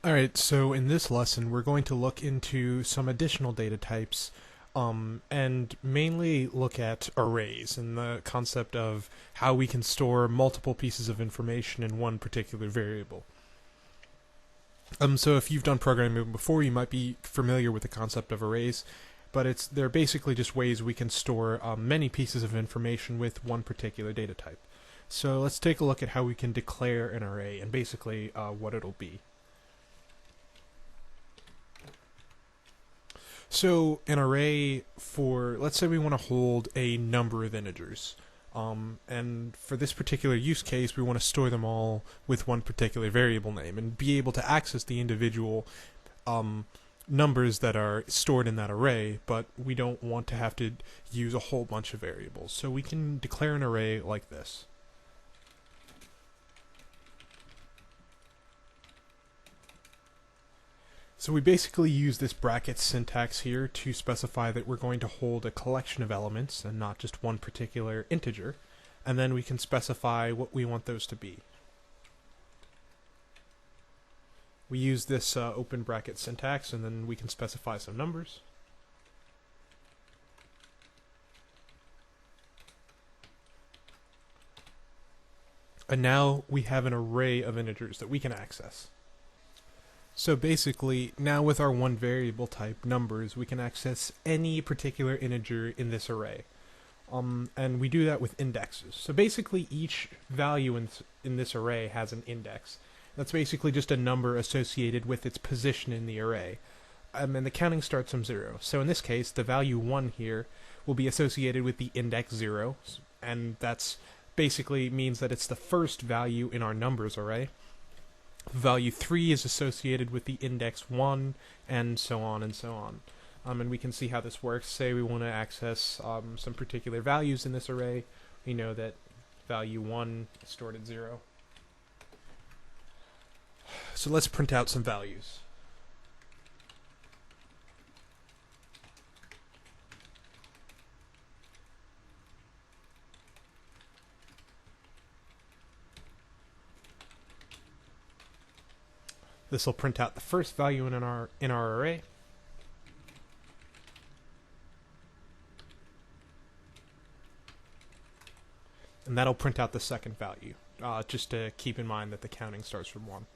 Alright, so in this lesson we're going to look into some additional data types and mainly look at arrays and the concept of how we can store multiple pieces of information in one particular variable. So if you've done programming before, you might be familiar with the concept of arrays, but they're basically just ways we can store many pieces of information with one particular data type. So let's take a look at how we can declare an array and basically what it'll be. So an array let's say we want to hold a number of integers. And for this particular use case, we want to store them all with one particular variable name and be able to access the individual numbers that are stored in that array, but we don't want to have to use a whole bunch of variables. So we can declare an array like this. So we basically use this bracket syntax here to specify that we're going to hold a collection of elements and not just one particular integer, and then we can specify what we want those to be. We use this open bracket syntax, and then we can specify some numbers. And now we have an array of integers that we can access. So basically, now with our one variable type, numbers, we can access any particular integer in this array. And we do that with indexes. So basically each value in this array has an index. That's basically just a number associated with its position in the array. And the counting starts from 0. So in this case, the value 1 here will be associated with the index 0, and that's basically means that it's the first value in our numbers array. Value 3 is associated with the index 1, and so on and so on. And we can see how this works. Say we want to access some particular values in this array. We know that value 1 is stored at 0. So let's print out some values. This will print out the first value in our array. And that'll print out the second value, just to keep in mind that the counting starts from 1.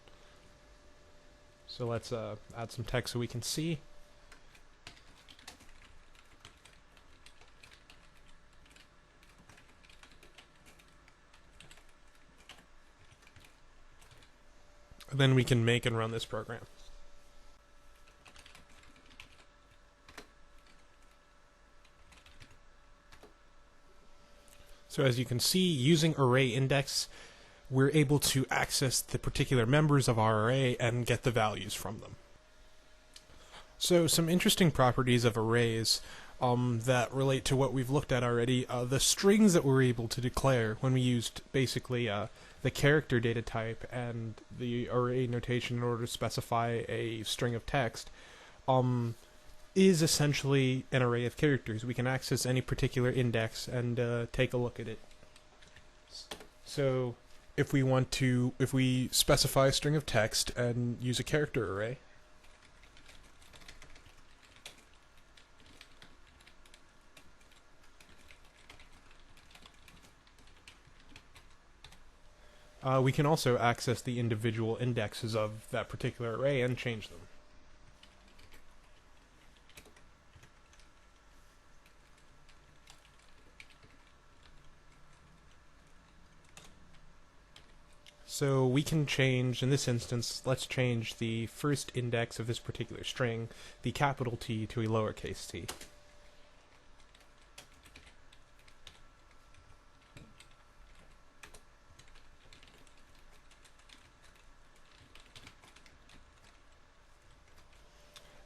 So let's add some text so we can see. Then we can make and run this program. So as you can see, using array index, we're able to access the particular members of our array and get the values from them. So some interesting properties of arrays that relate to what we've looked at already. The strings that we're able to declare when we used basically the character data type and the array notation in order to specify a string of text is essentially an array of characters. We can access any particular index and take a look at it. So if we specify a string of text and use a character array, we can also access the individual indexes of that particular array and change them. So we can change, in this instance, let's change the first index of this particular string, the capital T, to a lowercase t.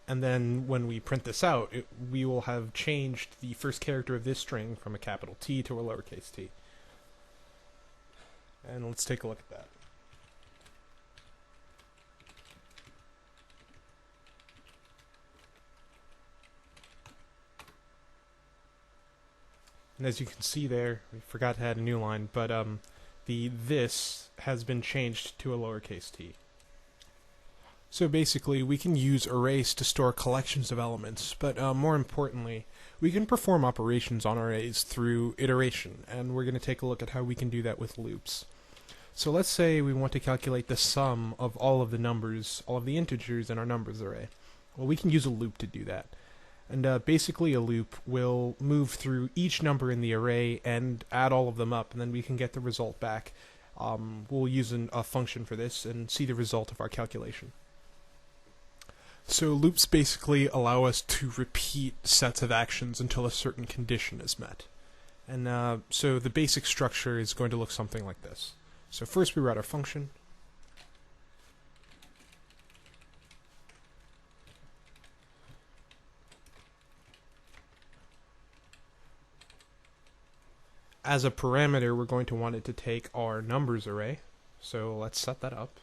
And then when we print this out, we will have changed the first character of this string from a capital T to a lowercase t. And let's take a look at that. And as you can see there, we forgot to add a new line, but this has been changed to a lowercase t. So basically, we can use arrays to store collections of elements, but more importantly, we can perform operations on arrays through iteration, and we're going to take a look at how we can do that with loops. So let's say we want to calculate the sum of all of the numbers, all of the integers in our numbers array. Well, we can use a loop to do that. And basically a loop will move through each number in the array and add all of them up, and then we can get the result back. We'll use a function for this and see the result of our calculation. So loops basically allow us to repeat sets of actions until a certain condition is met. And so the basic structure is going to look something like this. So first we write our function. As a parameter, we're going to want it to take our numbers array. So let's set that up.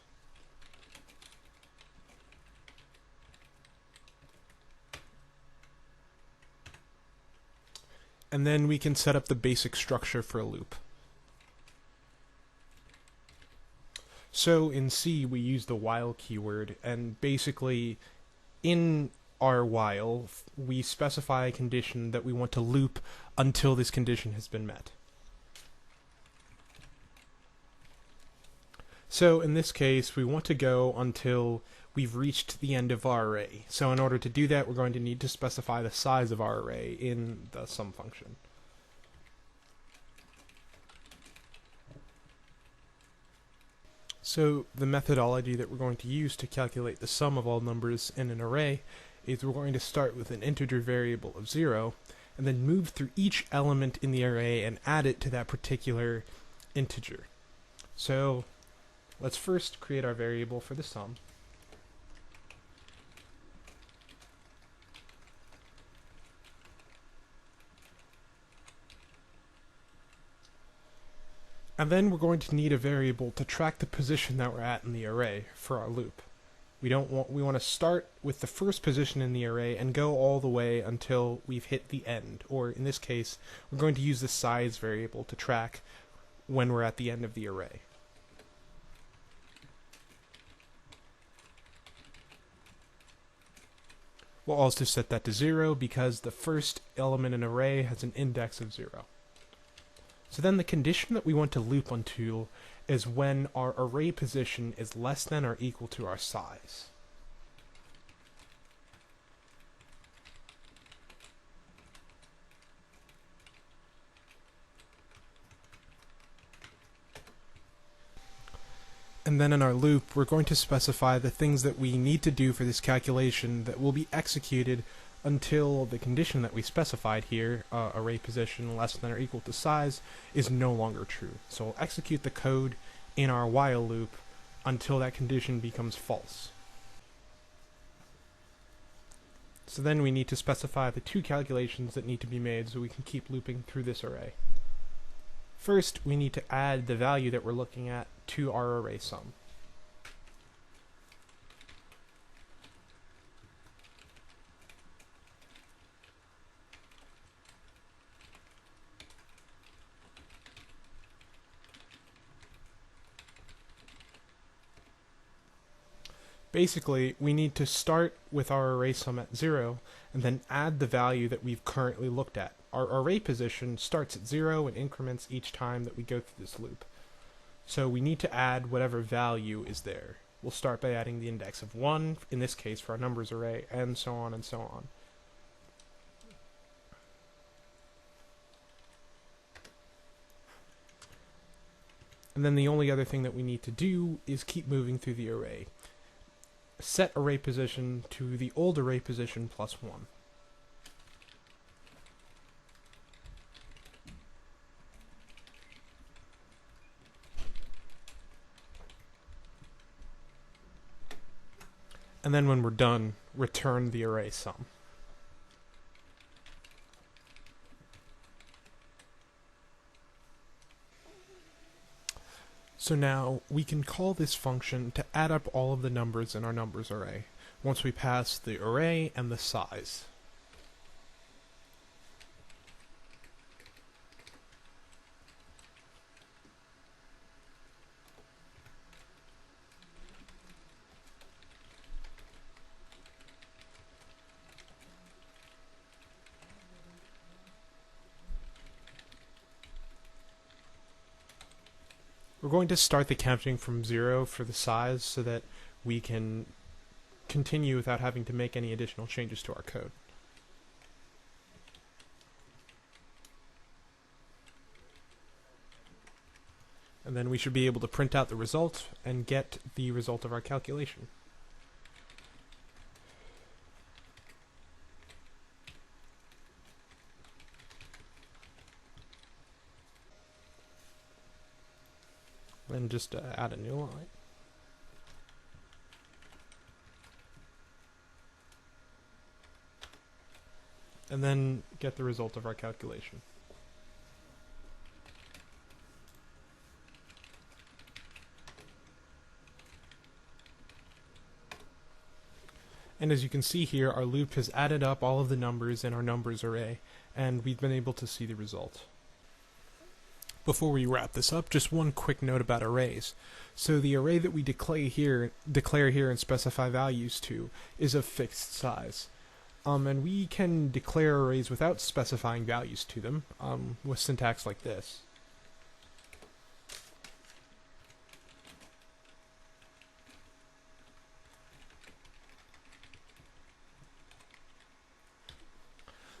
And then we can set up the basic structure for a loop. So in C, we use the while keyword, and basically in our while, we specify a condition that we want to loop until this condition has been met. So in this case, we want to go until we've reached the end of our array. So in order to do that, we're going to need to specify the size of our array in the sum function. So the methodology that we're going to use to calculate the sum of all numbers in an array is we're going to start with an integer variable of 0, and then move through each element in the array and add it to that particular integer. So let's first create our variable for the sum. And then we're going to need a variable to track the position that we're at in the array for our loop. We want to start with the first position in the array and go all the way until we've hit the end, or in this case, we're going to use the size variable to track when we're at the end of the array. We'll also set that to 0 because the first element in an array has an index of 0. So then the condition that we want to loop until is when our array position is less than or equal to our size. And then in our loop, we're going to specify the things that we need to do for this calculation that will be executed until the condition that we specified here, array position less than or equal to size, is no longer true. So we'll execute the code in our while loop until that condition becomes false. So then we need to specify the two calculations that need to be made so we can keep looping through this array. First, we need to add the value that we're looking at to our array sum. Basically, we need to start with our array sum at 0, and then add the value that we've currently looked at. Our array position starts at 0 and increments each time that we go through this loop. So we need to add whatever value is there. We'll start by adding the index of 1, in this case for our numbers array, and so on and so on. And then the only other thing that we need to do is keep moving through the array. Set array position to the old array position plus 1. And then when we're done, return the array sum. So now we can call this function to add up all of the numbers in our numbers array once we pass the array and the size. We're going to start the counting from 0 for the size so that we can continue without having to make any additional changes to our code. And then we should be able to print out the result and get the result of our calculation. And just add a new line. And then get the result of our calculation. And as you can see here, our loop has added up all of the numbers in our numbers array, and we've been able to see the result. Before we wrap this up, just one quick note about arrays. So the array that we declare here and specify values to is of fixed size. And we can declare arrays without specifying values to them, with syntax like this.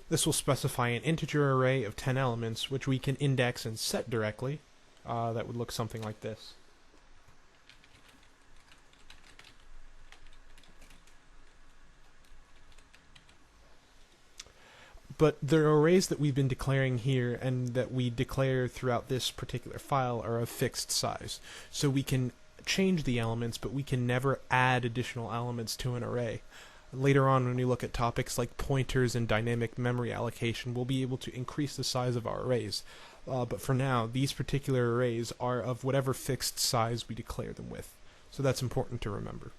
This will specify an integer array of 10 elements, which we can index and set directly. That would look something like this. But the arrays that we've been declaring here and that we declare throughout this particular file are of fixed size. So we can change the elements, but we can never add additional elements to an array. Later on, when we look at topics like pointers and dynamic memory allocation, we'll be able to increase the size of our arrays. But for now, these particular arrays are of whatever fixed size we declare them with. So that's important to remember.